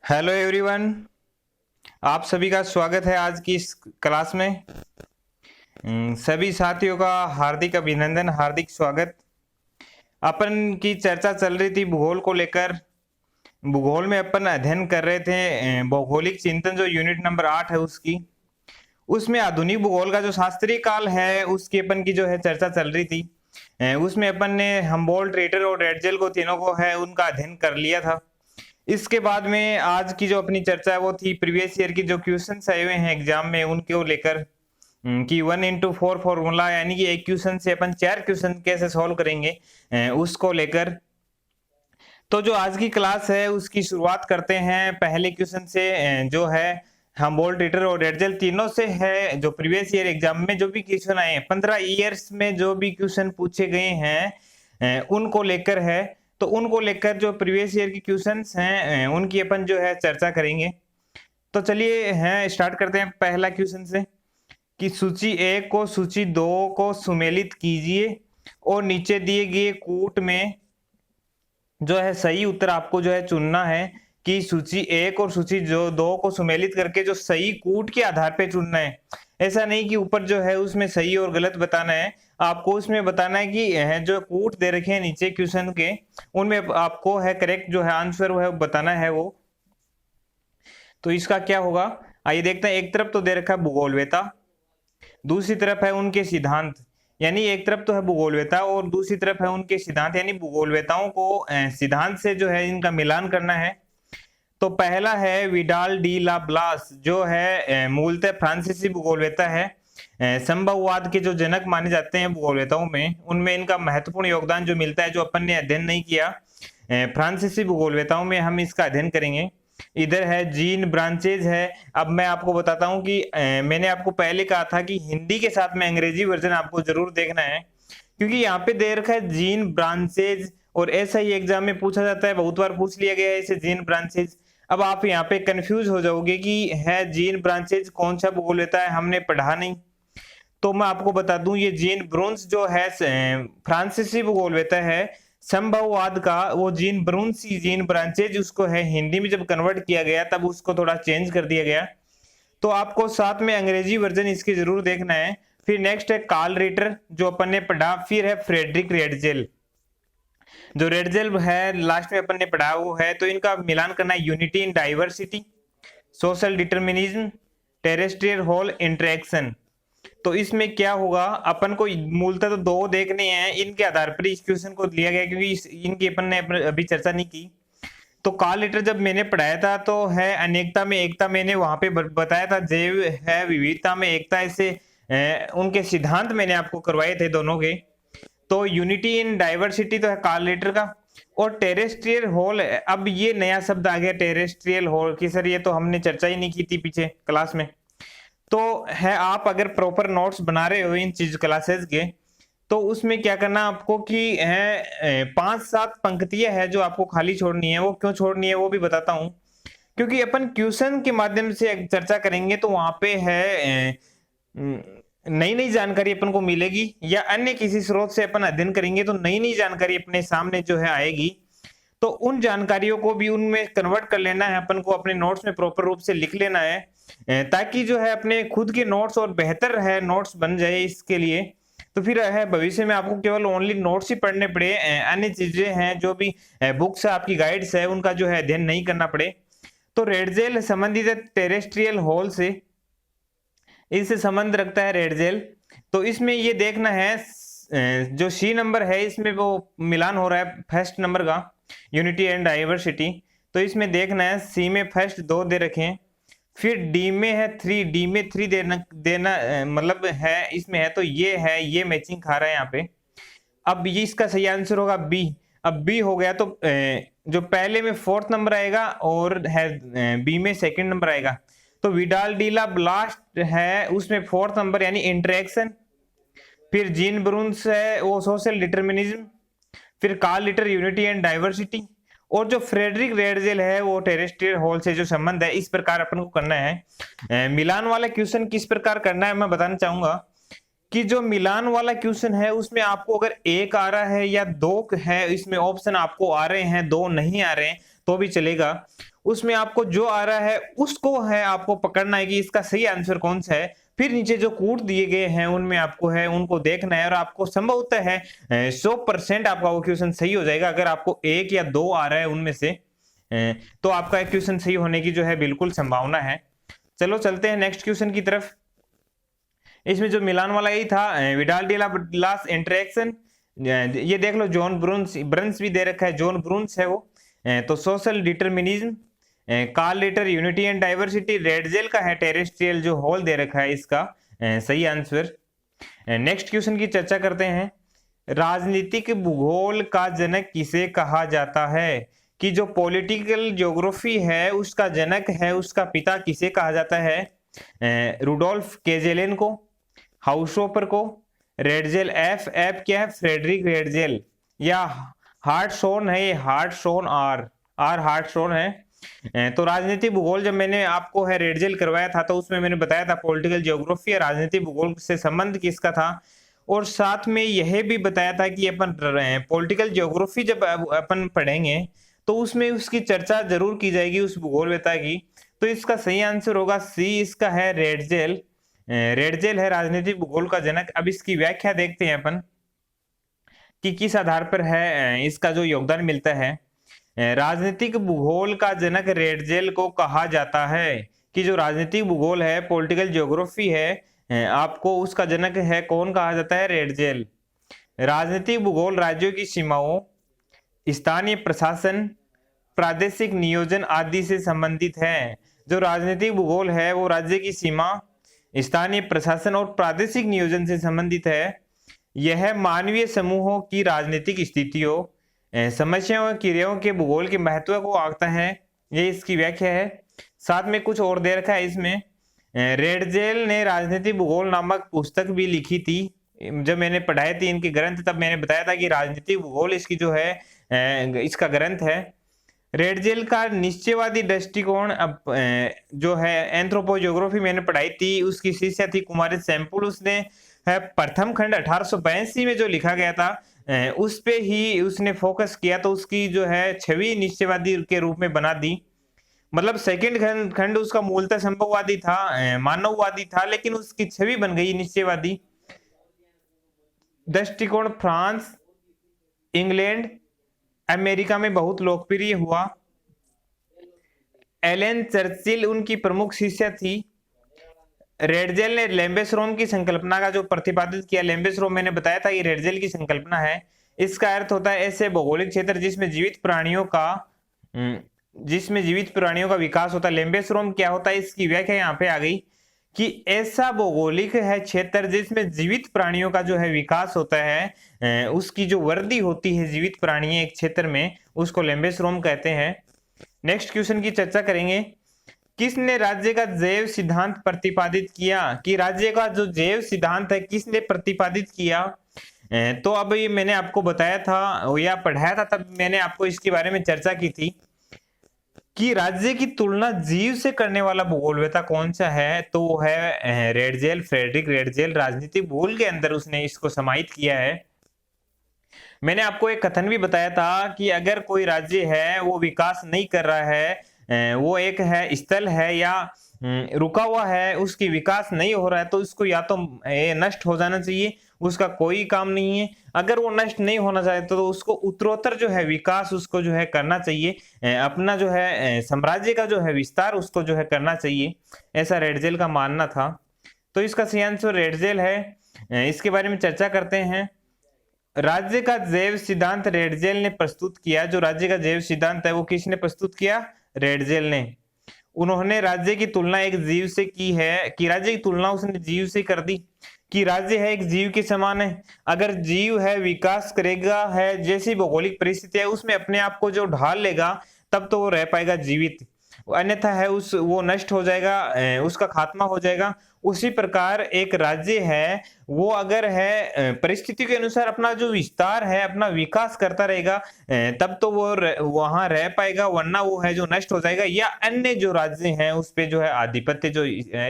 Hello everyone. आप सभी का स्वागत है आज की इस क्लास में। सभी साथियों का हार्दिक अभिनंदन, हार्दिक स्वागत। अपन की चर्चा चल रही थी भूगोल को लेकर। भूगोल में अपन अध्ययन कर रहे थे भौगोलिक चिंतन जो यूनिट नंबर 8 है उसकी। उसमें आधुनिक भूगोल का जो शास्त्रीय काल है उसकी अपन की जो है चर्चा चल रही थी। उसमें अपन ने हम्बोल्ट, रेटर और रेडजेल को तीनों को है उनका अध्ययन कर लिया था। इसके बाद में आज की जो अपनी चर्चा है वो थी प्रीवियस ईयर की जो क्वेश्चंस आए हुए हैं एग्जाम में उनको लेकर। कि 1 into 4 फॉर्मूला यानी कि एक क्वेश्चन से अपन 4 क्वेश्चन कैसे सॉल्व करेंगे उसको लेकर। तो जो आज की क्लास है उसकी शुरुआत करते हैं पहले क्वेश्चन से। जो है हम्बोल्ट, रेटर और रेडजेल तीनों से है। जो प्रीवियस ईयर एग्जाम में जो भी क्वेश्चन आए हैं 15 ईयर्स में जो भी क्वेश्चन पूछे गए हैं उनको लेकर है। तो उनको लेकर जो प्रीवियस ईयर की क्वेश्चंस हैं उनकी अपन जो है चर्चा करेंगे। तो चलिए हैं स्टार्ट करते हैं पहला क्वेश्चन से कि सूची 1 को सूची 2 को सुमेलित कीजिए और नीचे दिए गए कूट में जो है सही उत्तर आपको जो है चुनना है। कि सूची 1 और सूची जो 2 को सुमेलित करके जो सही कूट के आधार पे चुनना है। ऐसा नहीं कि ऊपर जो है उसमें सही और गलत बताना है। आपको उसमें बताना है कि जो कूट दे रखे हैं नीचे क्वेश्चन के उनमें आपको है करेक्ट जो है आंसर वो है बताना है वो। तो इसका क्या होगा, आइए देखते हैं। एक तरफ तो दे रखा है भूगोलवेता, दूसरी तरफ है उनके सिद्धांत। यानी एक तरफ तो है भूगोलवेता और दूसरी तरफ है उनके सिद्धांत। यानी भूगोलवेताओं को सिद्धांत से जो है इनका मिलान करना है। तो पहला है विडाल डी ला ब्लास जो है मूलतः फ्रांसीसी भूगोलवेता है। संभववाद के जो जनक माने जाते हैं भूगोलवेताओं में उनमें इनका महत्वपूर्ण योगदान जो मिलता है जो अपन ने अध्ययन नहीं किया फ्रांसीसी भूगोलवेताओं में हम इसका अध्ययन करेंगे। इधर है जीन ब्रांचेज है। अब मैं आपको बताता हूं कि मैंने आपको पहले कहा था कि हिंदी के साथ में अंग्रेजी वर्जन आपको जरूर देखना है क्योंकि यहाँ पे दे रखा है जीन ब्रांचेज और ऐसा ही एग्जाम में पूछा जाता है, बहुत बार पूछ लिया गया है इसे जीन ब्रांचेज। अब आप यहाँ पे कंफ्यूज हो जाओगे कि है जीन ब्रांचेज कौन सा भूगोलवेता है, हमने पढ़ा नहीं। तो मैं आपको बता दूं ये जीन ब्रून्स जो है फ्रांसीसी भूगोलवेता है संभववाद का। वो जीन ब्रून्स जीन ब्रांचेज उसको है हिंदी में जब कन्वर्ट किया गया तब उसको थोड़ा चेंज कर दिया गया। तो आपको साथ में अंग्रेजी वर्जन इसकी जरूर देखना है। फिर नेक्स्ट है कार्ल रिटर जो अपन ने पढ़ा। फिर है फ्रेडरिक रेडजेल। जो रेडजेल है लास्ट में अपन ने पढ़ा वो है। तो इनका मिलान करना है unity in diversity, social determinism, terrestrial whole interaction. तो इसमें क्या होगा, अपन को मूलतः तो दो देखने हैं, इनके आधार पर इस क्वेश्चन को लिया गया क्योंकि इनकी अपन ने अभी चर्चा नहीं की। तो कार्ल रिटर जब मैंने पढ़ाया था तो है अनेकता में एकता, मैंने वहां पे बताया था। जैव है विविधता में एकता, ऐसे उनके सिद्धांत मैंने आपको करवाए थे दोनों के। तो यूनिटी इन डाइवर्सिटी तो है कार्ल रिटर का। और टेरेस्ट्रियल होल, अब ये नया शब्द आ गया टेरेस्ट्रियल होल की सर, ये तो हमने चर्चा ही नहीं की थी पीछे क्लास में। तो है आप अगर प्रॉपर नोट्स बना रहे हो इन चीज क्लासेस के तो उसमें क्या करना आपको कि है 5-7 पंक्तियां है जो आपको खाली छोड़नी है। वो क्यों छोड़नी है वो भी बताता हूं। क्योंकि अपन क्वेश्चन के माध्यम से चर्चा करेंगे तो वहां पे है नई नई जानकारी अपन को मिलेगी, या अन्य किसी स्रोत से अपन अध्ययन करेंगे तो नई नई जानकारी अपने सामने जो है आएगी। तो उन जानकारियों को भी उनमें कन्वर्ट कर लेना है अपन को, अपने नोट्स में प्रॉपर रूप से लिख लेना है ताकि जो है अपने खुद के नोट्स और बेहतर है नोट्स बन जाए इसके लिए। तो फिर है भविष्य में आपको केवल ओनली नोट्स ही पढ़ने पड़े, अन्य चीजें हैं जो भी बुक्स है आपकी गाइड्स है उनका जो है अध्ययन नहीं करना पड़े। तो रेडजेल संबंधित है टेरेस्ट्रियल होल से, इससे संबंध रखता है रेडजेल। तो इसमें ये देखना है जो सी नंबर है इसमें वो मिलान हो रहा है फर्स्ट नंबर का यूनिटी एंड डाइवर्सिटी। तो इसमें देखना है सी में फर्स्ट 2 दे रखे हैं, फिर डी में है 3, डी में 3 देना मतलब है इसमें है। तो ये है ये मैचिंग खा रहा है यहाँ पे। अब ये इसका सही आंसर होगा बी। अब बी हो गया तो जो पहले में 4th नंबर आएगा और है बी में 2nd नंबर आएगा। तो विडाल डीला ब्लास्ट है उसमें 4th नंबर यानी इंटरेक्शन। फिर जीन ब्रून्स है वो सोशल डिटर्मिनिज्म। फिर Carl Ritter unity and diversity. और जो फ्रेडरिक रेडजेल है वो टेरेस्ट्रियल होल से जो संबंध है इस प्रकार अपन को करना है। मिलान वाला क्वेश्चन किस प्रकार करना है मैं बताना चाहूंगा कि जो मिलान वाला क्वेश्चन है उसमें आपको अगर 1 आ रहा है या 2 है, इसमें ऑप्शन आपको आ रहे हैं 2 नहीं आ रहे हैं, तो भी चलेगा। उसमें आपको जो आ रहा है उसको है आपको पकड़ना है कि इसका सही आंसर कौन सा है। फिर नीचे जो कोड दिए गए हैं उनमें आपको है उनको देखना है और आपको संभवतः है 100% आपका वो क्वेश्चन सही हो जाएगा। अगर आपको 1 या 2 आ रहा है उनमें से तो आपका क्वेश्चन सही होने की जो है बिल्कुल संभावना है। चलो चलते हैं नेक्स्ट क्वेश्चन की तरफ। इसमें जो मिलान वाला यही था, विडाल डी लास इंटरेक्शन। ये देख लो, जॉन ब्रंस भी दे रखा है, जॉन ब्रून्स है वो। तो social determinism, Carl Ritter unity and diversity, Ratzel का है टेरेस्ट्रियल जो होल दे रखा है इसका सही आंसर। नेक्स्ट क्वेश्चन की चर्चा करते हैं। राजनीतिक भूगोल का जनक किसे कहा जाता है? कि जो पॉलिटिकल ज्योग्राफी है उसका जनक है, उसका पिता किसे कहा जाता है? रुडोल्फ केजेलेन को, हाउसोपर को, रेडजेल। एफ क्या है? Friedrich Ratzel. या हार्टशोन है, ये हार्टशोन आर हार्टशोन है। तो राजनीतिक भूगोल जब मैंने आपको है रेडजेल करवाया था तो उसमें मैंने बताया था पॉलिटिकल ज्योग्राफी और राजनीतिक भूगोल से संबंध किसका था, और साथ में यह भी बताया था कि अपन पॉलिटिकल ज्योग्राफी जब अपन पढ़ेंगे तो उसमें उसकी चर्चा जरूर की जाएगी उस भूगोलवेता की। तो इसका सही आंसर होगा सी, इसका है रेडजेल। रेडजेल है राजनीतिक भूगोल का जनक। अब इसकी व्याख्या देखते हैं अपन कि किस आधार पर है इसका जो योगदान मिलता है। राजनीतिक भूगोल का जनक रेडजेल को कहा जाता है। कि जो राजनीतिक भूगोल है, पॉलिटिकल ज्योग्राफी है, आपको उसका जनक है कौन कहा जाता है? रेडजेल। राजनीतिक भूगोल राज्यों की सीमाओं, स्थानीय प्रशासन, प्रादेशिक नियोजन आदि से संबंधित है। जो राजनीतिक भूगोल है वो राज्य की सीमा, स्थानीय प्रशासन और प्रादेशिक नियोजन से संबंधित है। यह मानवीय समूहों की राजनीतिक स्थितियों, समस्याओं और क्रियाओं के भूगोल के महत्व को आंकता है। ये इसकी व्याख्या है। साथ में कुछ और दे रखा है इसमें। रेडजेल ने राजनीतिक भूगोल नामक पुस्तक भी लिखी थी। जब मैंने पढ़ाई थी इनके ग्रंथ तब मैंने बताया था कि राजनीतिक भूगोल इसकी जो है इसका ग्रंथ है। रेडजेल का निश्चयवादी दृष्टिकोण अब जो है एंथ्रोपोजियोग्राफी मैंने पढ़ाई थी, उसकी शिष्या थी कुमारी सैंपुल। उसने है प्रथम खंड 1882 में जो लिखा गया था उस पे ही उसने फोकस किया, तो उसकी जो है छवि निश्चयवादी के रूप में बना दी। मतलब सेकंड खंड उसका मूलतः संभववादी था, मानववादी था, लेकिन उसकी छवि बन गई निश्चयवादी दृष्टिकोण। फ्रांस, इंग्लैंड, अमेरिका में बहुत लोकप्रिय हुआ। एलेन चर्चिल उनकी प्रमुख शिष्या थी। रेडजेल ने लेम्बेसरोम की संकल्पना का जो प्रतिपादित किया, लेम्बेसरोम मैंने बताया था ये रेडजेल की संकल्पना है। इसका अर्थ होता है ऐसे भौगोलिक क्षेत्र जिसमें जीवित प्राणियों का विकास होता है। लेम्बेसरोम क्या होता है इसकी व्याख्या यहाँ पे आ गई कि ऐसा भौगोलिक है क्षेत्र जिसमें जीवित प्राणियों का जो है विकास होता है, उसकी जो वृद्धि होती है जीवित प्राणी एक क्षेत्र में, उसको लेम्बेसरोम कहते हैं। नेक्स्ट क्वेश्चन की चर्चा करेंगे। किसने राज्य का जैव सिद्धांत प्रतिपादित किया? कि राज्य का जो जैव सिद्धांत है किसने प्रतिपादित किया? तो अब ये मैंने आपको बताया था या पढ़ाया था, तब मैंने आपको इसके बारे में चर्चा की थी कि राज्य की तुलना जीव से करने वाला भूगोलवेता कौन सा है, तो वो है रेडजेल, फ्रेडरिक रेडजेल। राजनीतिक भूगोल के अंदर उसने इसको समाहित किया है। मैंने आपको एक कथन भी बताया था कि अगर कोई राज्य है वो विकास नहीं कर रहा है, वो एक है स्थल है या रुका हुआ है, उसकी विकास नहीं हो रहा है, तो इसको या तो नष्ट हो जाना चाहिए, उसका कोई काम नहीं है। अगर वो नष्ट नहीं होना चाहता तो उसको उत्तरोत्तर जो है विकास उसको जो है करना चाहिए, अपना जो है साम्राज्य का जो है विस्तार उसको जो है करना चाहिए, ऐसा रेडजेल का मानना था। तो इसका सही आंसर रेडजेल है। इसके बारे में चर्चा करते हैं। राज्य का जैव सिद्धांत रेडजेल ने प्रस्तुत किया। जो राज्य का जैव सिद्धांत है वो किसने प्रस्तुत किया? रेडजेल ने। उन्होंने राज्य की तुलना एक जीव से की है, कि राज्य की तुलना उसने जीव से कर दी कि राज्य है एक जीव के समान है। अगर जीव है विकास करेगा, है जैसी भौगोलिक परिस्थिति है उसमें अपने आप को जो ढाल लेगा तब तो वो रह पाएगा जीवित, अन्यथा है वो नष्ट हो जाएगा, उसका खात्मा हो जाएगा। उसी प्रकार एक राज्य है वो अगर है परिस्थिति के अनुसार अपना जो विस्तार है अपना विकास करता रहेगा, तब तो वो वहां रह पाएगा, वरना वो है जो नष्ट हो जाएगा, या अन्य जो राज्य हैं उस पे जो है आधिपत्य जो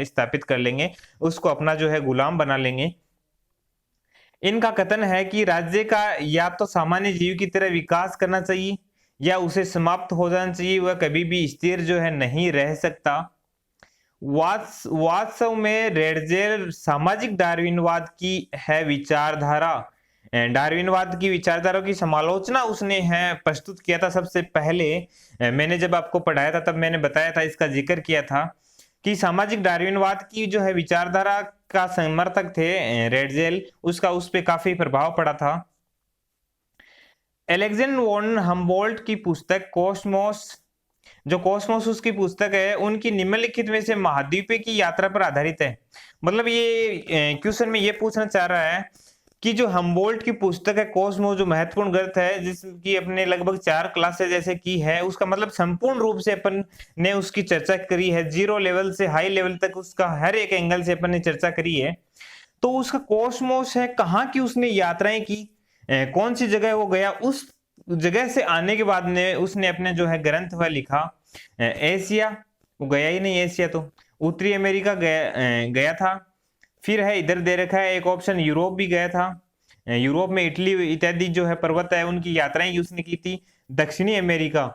स्थापित कर लेंगे, उसको अपना जो है गुलाम बना लेंगे। इनका कथन है कि राज्य का या तो सामान्य जीव की तरह विकास करना चाहिए या उसे समाप्त हो जाना चाहिए, वह कभी भी स्थिर जो है नहीं रह सकता। वास्तव में रेडजेल सामाजिक डार्विनवाद की है विचारधारा, डार्विनवाद की विचारधारा की समालोचना उसने है प्रस्तुत किया था सबसे पहले। मैंने जब आपको पढ़ाया था तब मैंने बताया था, इसका जिक्र किया था कि सामाजिक डार्विनवाद की जो है विचारधारा का समर्थक थे रेडजेल, उसका उस पर काफी प्रभाव पड़ा था। एलेक्जेंडर वॉन हम्बोल्ट की पुस्तक कॉस्मोस, जो कॉस्मोस उसकी पुस्तक है, उनकी निम्नलिखित में से महाद्वीप की यात्रा पर आधारित है। मतलब ये क्वेश्चन में ये पूछना चाह रहा है कि जो हम्बोल्ट की पुस्तक है कॉस्मोस, जो महत्वपूर्ण ग्रंथ है जिसकी अपने लगभग 4 क्लासेस जैसे की है, उसका मतलब संपूर्ण रूप से अपन ने उसकी चर्चा करी है, जीरो लेवल से हाई लेवल तक उसका हर एक एंगल से अपन ने चर्चा करी है। तो उसका कॉस्मोस है, कहाँ की उसने यात्राएं की, कौन सी जगह वो गया, उस जगह से आने के बाद ने उसने अपने जो है ग्रंथ वह लिखा। एशिया वो गया ही नहीं, एशिया तो उत्तरी अमेरिका गया था। फिर है इधर दे रखा है एक ऑप्शन, यूरोप भी गया था, यूरोप में इटली इत्यादि जो है पर्वत है उनकी यात्राएं उसने की थी। दक्षिणी अमेरिका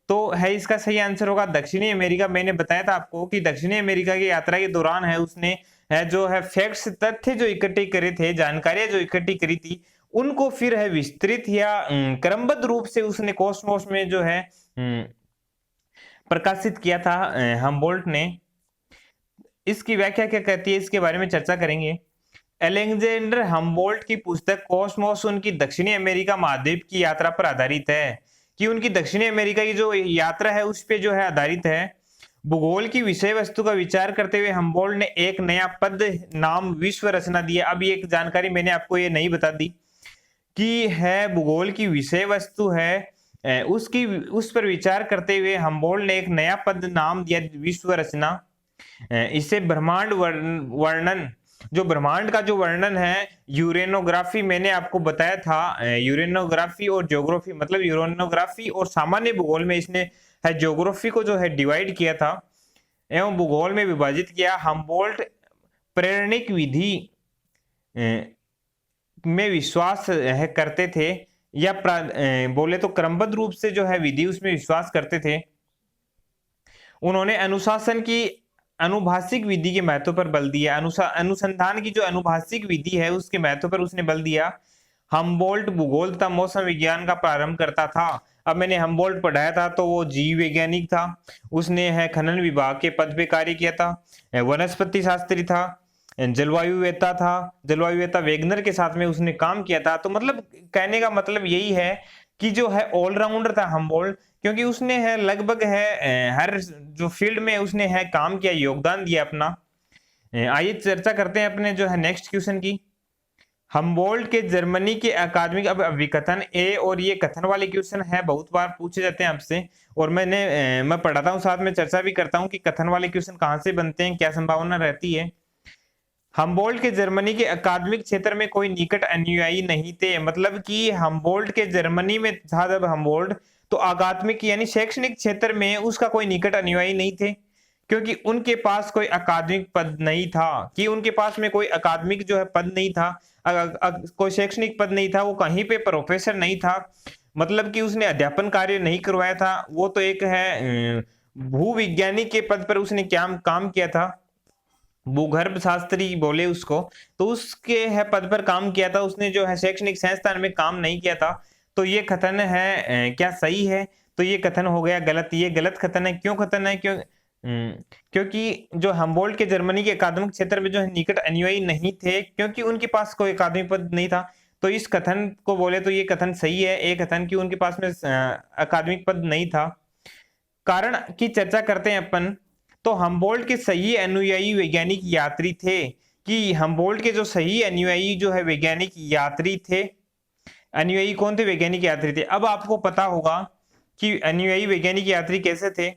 तो है इसका सही आंसर होगा दक्षिणी अमेरिका। मैंने बताया था आपको कि दक्षिणी अमेरिका की यात्रा के दौरान है उसने है जो है फैक्ट्स, तथ्य जो इकट्ठे करे थे, जानकारियां जो इकट्ठी करी थी, उनको फिर है विस्तृत या क्रमबद्ध रूप से उसने कॉस्मोस में जो है प्रकाशित किया था हम्बोल्ट ने। इसकी व्याख्या क्या कहती है, इसके बारे में चर्चा करेंगे। अलेक्जेंडर हम्बोल्ट की पुस्तक कॉस्मोस उनकी दक्षिणी अमेरिका महाद्वीप की यात्रा पर आधारित है, कि उनकी दक्षिणी अमेरिका की जो यात्रा है उस पे जो है आधारित है। भूगोल की विषय वस्तु का विचार करते हुए हम्बोल्ट ने एक नया पद नाम विश्व रचना दिया। अब ये एक जानकारी मैंने आपको ये नहीं बता दी कि है भूगोल की विषय वस्तु है उसकी उस पर विचार करते हुए हम्बोल्ट ने एक नया पद नाम दिया विश्व रचना। इसे ब्रह्मांड वर्णन, जो ब्रह्मांड का जो वर्णन है, यूरेनोग्राफी मैंने आपको बताया था, यूरेनोग्राफी और ज्योग्राफी, मतलब यूरेनोग्राफी और सामान्य भूगोल में इसने है ज्योग्राफी को जो है डिवाइड किया था एवं भूगोल में विभाजित किया। हम्बोल्ट प्रेरणिक विधि में विश्वास है करते थे, या बोले तो क्रमबद्ध रूप से जो है विधि उसमें विश्वास करते थे। उन्होंने अनुशासन की अनुभाषिक विधि के महत्व पर बल दिया, अनुसंधान की जो अनुभाषिक विधि है उसके महत्व पर उसने बल दिया। हम्बोल्ट भूगोल तथा मौसम विज्ञान का प्रारंभ करता था। अब मैंने हम्बोल्ट पढ़ाया था तो वो जीव वैज्ञानिक था, उसने है खनन विभाग के पद पे कार्य किया था, वनस्पति शास्त्री था, जलवायुवेत्ता था, जलवायुवेत्ता वेगनर के साथ में उसने काम किया था। तो मतलब कहने का मतलब यही है कि जो है ऑलराउंडर था हम्बोल्ट, क्योंकि उसने है लगभग है हर जो फील्ड में उसने है काम किया, योगदान दिया अपना। आइए चर्चा करते हैं अपने जो है नेक्स्ट क्वेश्चन की। हम्बोल्ट के जर्मनी के अकादमिक, अब विकथन ए, और ये कथन वाले क्वेश्चन है बहुत बार पूछे जाते हैं आपसे, और मैं पढ़ाता हूँ साथ में चर्चा भी करता हूँ कि कथन वाले क्वेश्चन कहाँ से बनते हैं, क्या संभावना रहती है। हम्बोल्ट के जर्मनी के अकादमिक क्षेत्र में कोई निकट अनुयायी नहीं थे, मतलब कि हम्बोल्ट के जर्मनी में था जब हम्बोल्ट, तो अकादमिक यानी शैक्षणिक क्षेत्र में उसका कोई निकट अनुयायी नहीं थे, क्योंकि उनके पास कोई अकादमिक पद नहीं था, कि उनके पास में कोई अकादमिक जो है पद नहीं था, कोई शैक्षणिक पद नहीं था, वो कहीं पे प्रोफेसर नहीं था, मतलब कि उसने अध्यापन कार्य नहीं करवाया था। वो तो एक है भूविज्ञानी के पद पर उसने क्या काम किया था, भूगर्भ शास्त्री बोले उसको, तो उसके है पद पर काम किया था, उसने जो है शैक्षणिक संस्थान में काम नहीं किया था। तो ये कथन है क्या सही है, तो ये कथन हो गया गलत, ये गलत कथन है। क्यों कथन है, क्योंकि जो हम्बोल्ट के जर्मनी के अकादमिक क्षेत्र में जो है निकट अनुयायी नहीं थे, क्योंकि उनके पास कोई अकादमिक पद नहीं था। तो इस कथन को बोले तो ये कथन सही है, एक कथन की उनके पास में अकादमिक पद नहीं था। कारण की चर्चा करते हैं अपन। तो हम्बोल्ट के सही अनुयायी वैज्ञानिक यात्री थे, कि हम्बोल्ट के जो सही अनुयायी जो है वैज्ञानिक यात्री थे। अनुयायी कौन थे, वैज्ञानिक यात्री थे। अब आपको पता होगा कि अनुयायी वैज्ञानिक यात्री कैसे थे।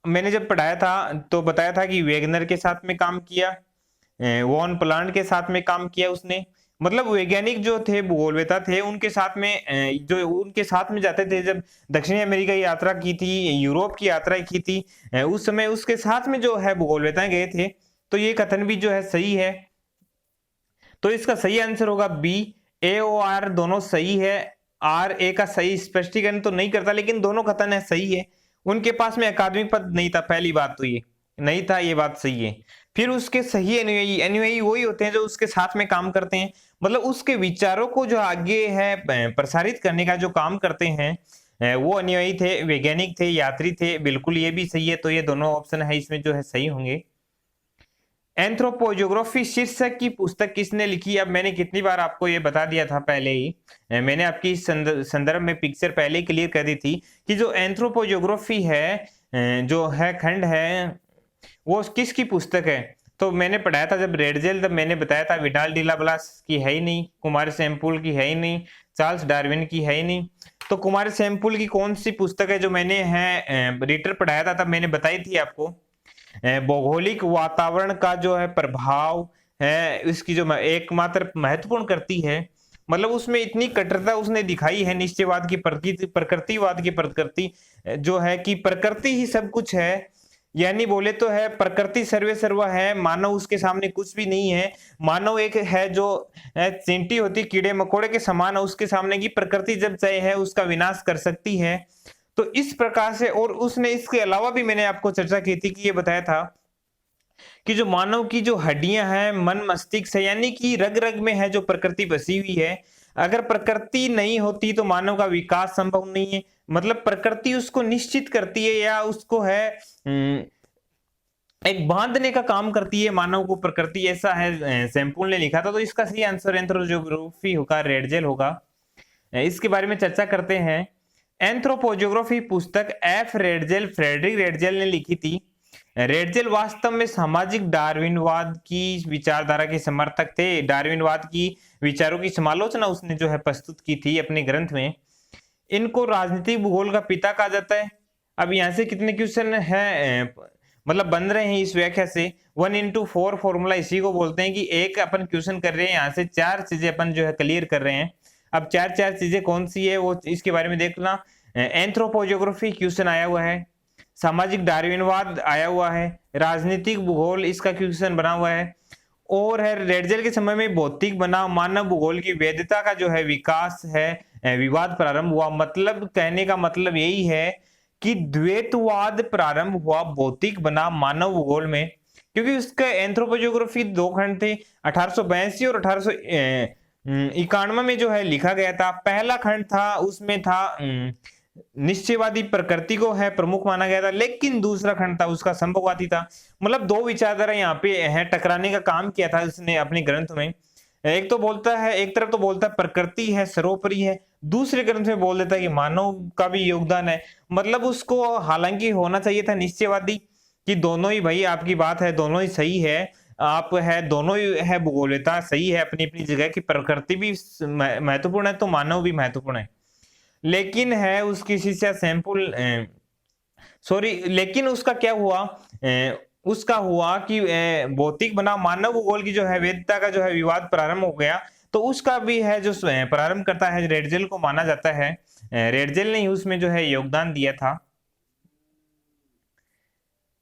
मैंने जब पढ़ाया था तो बताया था कि वेगनर के साथ में काम किया, वॉन प्लांट के साथ में काम किया उसने, मतलब वैज्ञानिक जो थे भूगोलवेत्ता थे उनके साथ में जो उनके साथ में जाते थे, जब दक्षिणी अमेरिका की यात्रा की थी, यूरोप की यात्रा की थी, उस समय उसके साथ में जो है भूगोलवेत्ता गए थे। तो ये कथन भी जो है सही है, तो इसका सही आंसर होगा बी, ए और आर दोनों सही है। RA का सही स्पष्टीकरण तो नहीं करता, लेकिन दोनों कथन है सही है। उनके पास में अकादमिक पद नहीं था, पहली बात तो ये नहीं था, ये बात सही है। फिर उसके सही अनुयायी, अनुयायी वही होते हैं जो उसके साथ में काम करते हैं, मतलब उसके विचारों को जो आगे है प्रसारित करने का जो काम करते हैं, वो अनुयायी थे, वैज्ञानिक थे, यात्री थे, बिल्कुल ये भी सही है। तो ये दोनों ऑप्शन है इसमें जो है सही होंगे। एंथ्रोपोजियोग्राफी शीर्षक की पुस्तक किसने लिखी? अब मैंने कितनी बार आपको ये बता दिया था पहले ही, मैंने आपकी संदर्भ में पिक्चर पहले ही क्लियर कर दी थी कि जो एंथ्रोपोजियोग्राफी है, जो है खंड है, वो किसकी पुस्तक है। तो मैंने पढ़ाया था जब रेडजेल, तब मैंने बताया था विडाल डी ला ब्लास की है ही नहीं, कुमार सैमपुल की है ही नहीं, चार्ल्स डार्विन की है ही नहीं। तो कुमार सैमपुल की कौन सी पुस्तक है जो मैंने है रीटर पढ़ाया था, तब मैंने बताई थी आपको, भौगोलिक वातावरण का जो है प्रभाव है इसकी जो एकमात्र महत्वपूर्ण करती है, मतलब उसमें इतनी कट्टरता उसने दिखाई है निश्चयवाद की, प्रकृतिवाद की प्रकृति जो है कि प्रकृति ही सब कुछ है, यानी बोले तो है प्रकृति सर्वे सर्वा है, मानव उसके सामने कुछ भी नहीं है। मानव एक है जो चींटी होती कीड़े मकोड़े के समान है उसके सामने, की प्रकृति जब चाहे है उसका विनाश कर सकती है। तो इस प्रकार से, और उसने इसके अलावा भी मैंने आपको चर्चा की थी कि ये बताया था कि जो मानव की जो हड्डियां हैं, मन मस्तिष्क है, यानी कि रग रग में है जो प्रकृति बसी हुई है, अगर प्रकृति नहीं होती तो मानव का विकास संभव नहीं है। मतलब प्रकृति उसको निश्चित करती है या उसको है एक बांधने का काम करती है मानव को प्रकृति, ऐसा है सैमपुल ने लिखा था। तो इसका सही आंसर एंथ्रोपोजियोग्राफी होगा, रेडजेल होगा। इसके बारे में चर्चा करते हैं। एंथ्रोपोजियोग्राफी पुस्तक एफ रेडजेल, फ्रेडरिक रेडजेल ने लिखी थी। रेडजेल वास्तव में सामाजिक डार्विनवाद की विचारधारा के समर्थक थे। डार्विनवाद की विचारों की समालोचना उसने जो है प्रस्तुत की थी अपने ग्रंथ में। इनको राजनीतिक भूगोल का पिता कहा जाता है। अब यहाँ से कितने क्वेश्चन है मतलब बन रहे हैं इस व्याख्या से, 1x4 फॉर्मूला इसी को बोलते हैं कि एक अपन क्वेश्चन कर रहे हैं, यहाँ से 4 चीजें अपन जो है क्लियर कर रहे हैं। अब 4 चीजें कौन सी है वो इसके बारे में देखना। एंथ्रोपोजियोग्राफी क्वेश्चन आया हुआ है, सामाजिक डार्विनवाद आया हुआ है, राजनीतिक भूगोल इसका क्वेश्चन बना हुआ है, और है रेडजेल के समय में भौतिक बनाम मानव भूगोल की वैधता का जो है विकास है विवाद प्रारंभ हुआ। मतलब कहने का मतलब यही है कि द्वैतवाद प्रारंभ हुआ भौतिक बनाम मानव भूगोल में, क्योंकि उसका एंथ्रोपोजियोग्राफी 2 खंड थे, 1882 और 1891 में जो है लिखा गया था। पहला खंड था उसमें था निश्चयवादी प्रकृति को है प्रमुख माना गया था, लेकिन दूसरा खंड था उसका संभववादी था। मतलब दो विचारधारा यहाँ पे है टकराने का काम किया था उसने अपने ग्रंथ में। एक तो बोलता है, एक तरफ तो बोलता है प्रकृति है सर्वोपरि है, दूसरे ग्रंथ में बोल देता है कि मानव का भी योगदान है। मतलब उसको हालांकि होना चाहिए था निश्चयवादी कि दोनों ही भाई आपकी बात है, दोनों ही सही है, आप है दोनों ही है, भूगोलिकता सही है अपनी अपनी जगह की, प्रकृति भी महत्वपूर्ण है तो मानव भी महत्वपूर्ण है। लेकिन है उसकी शिष्या सैंपल सॉरी, लेकिन उसका क्या हुआ, उसका हुआ कि भौतिक बनाम मानव भूगोल की जो है वैधता का जो है विवाद प्रारंभ हो गया। तो उसका भी है जो प्रारंभ करता है रेडजेल को माना जाता है। रेडजेल ने ही उसमें जो है योगदान दिया था।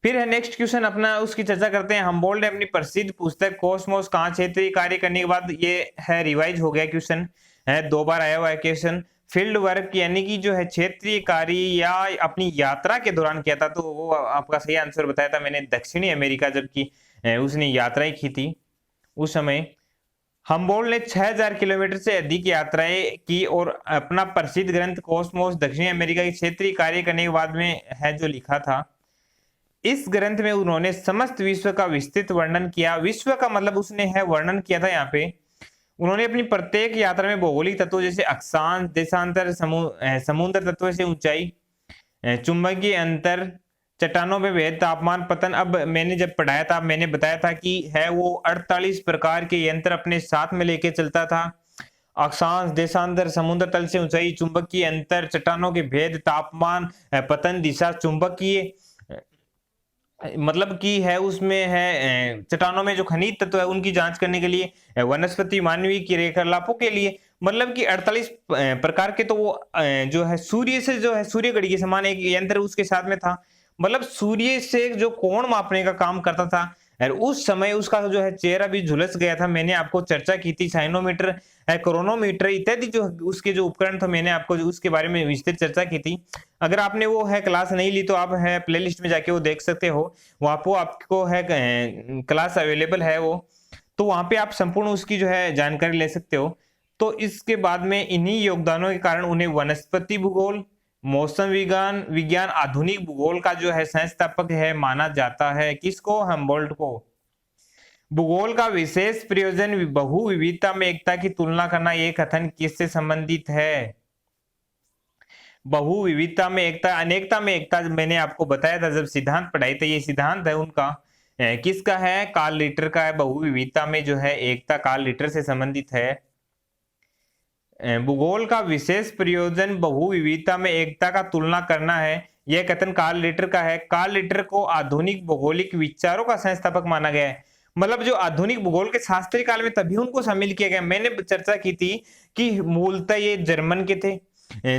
फिर है नेक्स्ट क्वेश्चन अपना, उसकी चर्चा करते हैं। हमबोल्ट ने अपनी प्रसिद्ध पुस्तक कॉस्मोस कहाँ क्षेत्रीय कार्य करने के बाद, ये है रिवाइज हो गया क्वेश्चन है, 2 बार आया हुआ है क्वेश्चन। फील्ड वर्क यानी कि जो है क्षेत्रीय कार्य या अपनी यात्रा के दौरान किया था, तो वो आपका सही आंसर बताया था मैंने, दक्षिणी अमेरिका जबकि उसने यात्राएं की थी उस समय। हमबोल्ट ने 6000 किलोमीटर से अधिक यात्राएं की और अपना प्रसिद्ध ग्रंथ कॉस्मोस दक्षिणी अमेरिका के क्षेत्रीय कार्य करने के बाद में है जो लिखा था। इस ग्रंथ में उन्होंने समस्त विश्व का विस्तृत वर्णन किया। विश्व का मतलब उसने है वर्णन किया था यहाँ पे। उन्होंने अपनी प्रत्येक यात्रा में भौगोलिक तत्वों जैसे अक्षांश, देशांतर, समुद्र तत्व से ऊंचाई, चुंबकीय अंतर, चट्टानों में भेद, तापमान, पतन। अब मैंने जब पढ़ाया था मैंने बताया था कि है वो 48 प्रकार के यंत्र अपने साथ में लेके चलता था। अक्षांश, देशांतर, समुद्र तल से ऊंचाई, चुंबकीय अंतर, चट्टानों के भेद, तापमान, पतन, दिशा, चुंबकीय मतलब की है उसमें है चट्टानों में जो खनिज तत्व है उनकी जांच करने के लिए, वनस्पति मानवीय क्रियाकलापों के लिए, मतलब कि 48 प्रकार के। तो वो जो है सूर्य से जो है सूर्य घड़ी के समान एक यंत्र उसके साथ में था, मतलब सूर्य से जो कोण मापने का काम करता था। और उस समय उसका जो है चेहरा भी झुलस गया था, मैंने आपको चर्चा की थी। साइनोमीटर क्रोनोमीटर इत्यादि जो उसके जो उपकरण थे, मैंने आपको उसके बारे में विस्तृत चर्चा की थी। अगर आपने वो है क्लास नहीं ली तो आप है प्लेलिस्ट में जाके वो देख सकते हो, वहां पर आपको है क्लास अवेलेबल है वो, तो वहां पे आप संपूर्ण उसकी जो है जानकारी ले सकते हो। तो इसके बाद में इन्हीं योगदानों के कारण उन्हें वनस्पति भूगोल, मौसम विज्ञान विज्ञान आधुनिक भूगोल का जो है संस्थापक है माना जाता है। किसको? हम्बोल्ट को। भूगोल का विशेष प्रयोजन बहु विविधता में एकता की तुलना करना, ये कथन किससे संबंधित है? बहु विविधता में एकता, अनेकता में एकता मैंने आपको बताया था जब सिद्धांत पढ़ाई थे, ये सिद्धांत है उनका। किसका है? कार्ल रिटर का है। बहु विविधता में जो है एकता कार्ल रिटर से संबंधित है। भूगोल का विशेष प्रयोजन बहु विविधता में एकता का तुलना करना है, यह कथन कार्ल रिटर का है। कार्ल रिटर को आधुनिक भौगोलिक विचारों का संस्थापक माना गया है। मतलब जो आधुनिक भूगोल के शास्त्रीय काल में तभी उनको शामिल किया गया। मैंने चर्चा की थी कि मूलतः ये जर्मन के थे,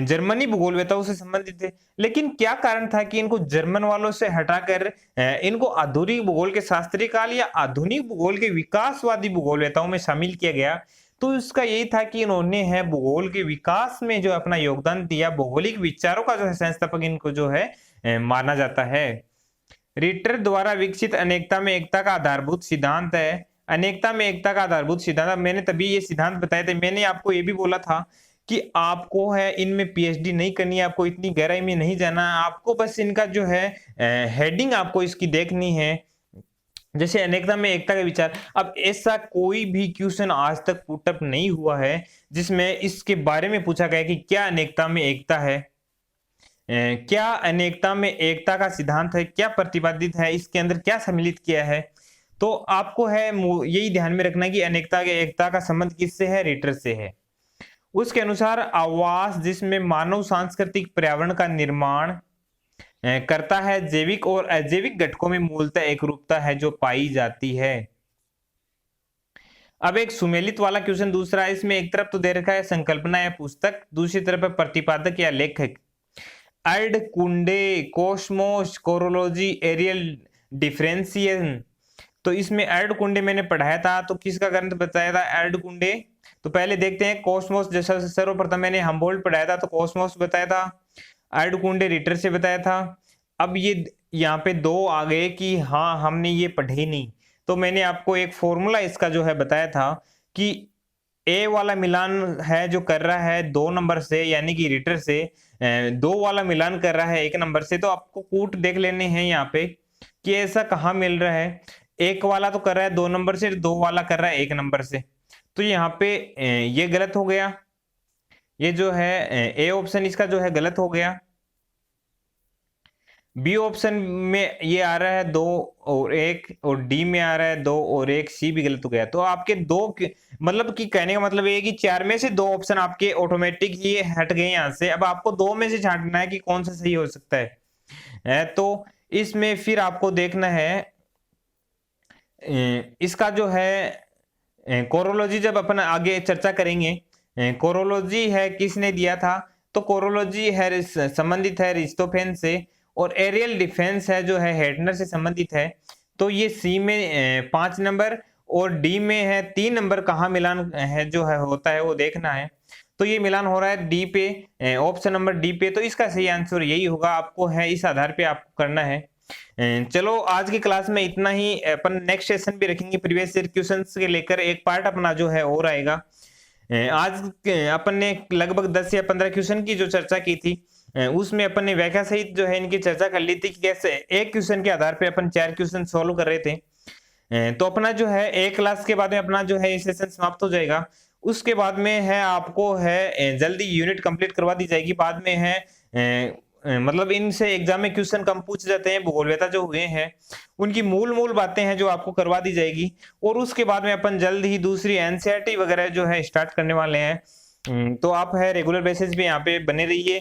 जर्मनी भूगोलवेताओं से संबंधित थे, लेकिन क्या कारण था कि इनको जर्मन वालों से हटाकर इनको आधुनिक भूगोल के शास्त्रीय काल या आधुनिक भूगोल के विकासवादी भूगोलवेताओं में शामिल किया गया? तो इसका यही था कि इन्होंने है भूगोल के विकास में जो अपना योगदान दिया, भौगोलिक विचारों का जो है संस्थापक इनको जो है माना जाता है। रिटर द्वारा विकसित अनेकता में एकता का आधारभूत सिद्धांत है। अनेकता में एकता का आधारभूत सिद्धांत, मैंने तभी ये सिद्धांत बताए थे। मैंने आपको ये भी बोला था कि आपको है इनमें पीएचडी नहीं करनी है, आपको इतनी गहराई में नहीं जाना, आपको बस इनका जो है हेडिंग आपको इसकी देखनी है। जैसे अनेकता में एकता का विचार, अब ऐसा कोई भी क्वेश्चन आज तक पुटअप नहीं हुआ है जिसमें इसके बारे में पूछा गया कि क्या अनेकता में एकता है, क्या अनेकता में एकता का सिद्धांत है, क्या प्रतिपादित है, इसके अंदर क्या सम्मिलित किया है। तो आपको है यही ध्यान में रखना कि अनेकता के एकता का संबंध किससे है? रिटर से है। उसके अनुसार आवास जिसमें मानव सांस्कृतिक पर्यावरण का निर्माण करता है, जैविक और अजैविक घटकों में मूलतः एकरूपता है जो पाई जाती है। अब एक सुमेलित वाला क्वेश्चन दूसरा है, इसमें एक तरफ तो दे रखा है संकल्पना या पुस्तक, दूसरी तरफ है प्रतिपादक या लेखक। अर्ड कुंडे, कोस्मोस, कोरोलॉजी, एरियल डिफरेंशिएशन। तो इसमें अर्ड कुंडे मैंने पढ़ाया था, तो किसका ग्रंथ बताया था? अर्ड कुंडे। तो पहले देखते हैं कोस्मोस, जैसा सर्वप्रथम मैंने हम्बोल्ट पढ़ाया था तो कोस्मोस बताया था, अर्ड कुंडे रिटर से बताया था। अब ये यहाँ पे दो आ गए कि हाँ हमने ये पढ़े नहीं, तो मैंने आपको एक फॉर्मूला इसका जो है बताया था कि ए वाला मिलान है जो कर रहा है 2 नंबर से, यानी कि रिटर से 2 वाला मिलान कर रहा है 1 नंबर से, तो आपको कूट देख लेने हैं यहाँ पे कि ऐसा कहाँ मिल रहा है। 1 वाला तो कर रहा है 2 नंबर से, 2 वाला कर रहा है 1 नंबर से, तो यहाँ पे ये गलत हो गया। ये जो है ए ऑप्शन इसका जो है गलत हो गया। बी ऑप्शन में ये आ रहा है 2 और 1, और डी में आ रहा है 2 और 1, सी भी गलत हो गया। तो आपके दो मतलब कि कहने का मतलब ये कि 4 में से 2 ऑप्शन आपके ऑटोमेटिक ही हट गए यहाँ से। अब आपको 2 में से छांटना है कि कौन सा सही हो सकता है। तो इसमें फिर आपको देखना है इसका जो है कोरोलॉजी, जब अपन आगे चर्चा करेंगे कोरोलॉजी है किसने दिया था, तो कोरोलॉजी है संबंधित है अरिस्टोफेन से, और एरियल डिफेंस है जो है हेटनर से संबंधित है। तो ये सी में 5 नंबर और डी में है 3 नंबर, कहाँ मिलान है जो है होता है वो देखना है। तो ये मिलान हो रहा है डी पे, ऑप्शन नंबर डी पे, तो इसका सही आंसर यही होगा। आपको है इस आधार पे आपको करना है। चलो आज की क्लास में इतना ही, अपन नेक्स्ट सेशन भी रखेंगे प्रीवियस ईयर क्वेश्चंस के लेकर, एक पार्ट अपना जो है और आएगा। आज अपन ने लगभग 10 या 15 क्वेश्चन की जो चर्चा की थी, उसमें अपन ने व्याख्या सहित जो है इनकी चर्चा कर ली थी कि कैसे एक क्वेश्चन के आधार पे अपन 4 क्वेश्चन सॉल्व कर रहे थे। तो अपना जो है एक क्लास के बाद में अपना जो है ये सेशन समाप्त हो जाएगा। उसके बाद में है आपको है जल्दी यूनिट कंप्लीट करवा दी जाएगी। बाद में है मतलब इनसे एग्जाम में क्वेश्चन कम पूछ जाते हैं, भूगोलवेता जो हुए हैं उनकी मूल बातें हैं जो आपको करवा दी जाएगी। और उसके बाद में अपन जल्द ही दूसरी एनसीईआरटी वगैरह जो है स्टार्ट करने वाले हैं। तो आप है रेगुलर बेसिस पे यहाँ पे बने रहिए।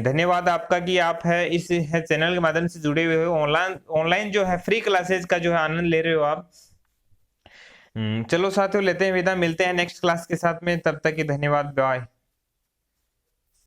धन्यवाद आपका कि आप है इस है चैनल के माध्यम से जुड़े हुए हो, ऑनलाइन जो है फ्री क्लासेज का जो है आनंद ले रहे हो आप। चलो साथियों लेते हैं विदा, मिलते हैं नेक्स्ट क्लास के साथ में, तब तक की धन्यवाद, बाय।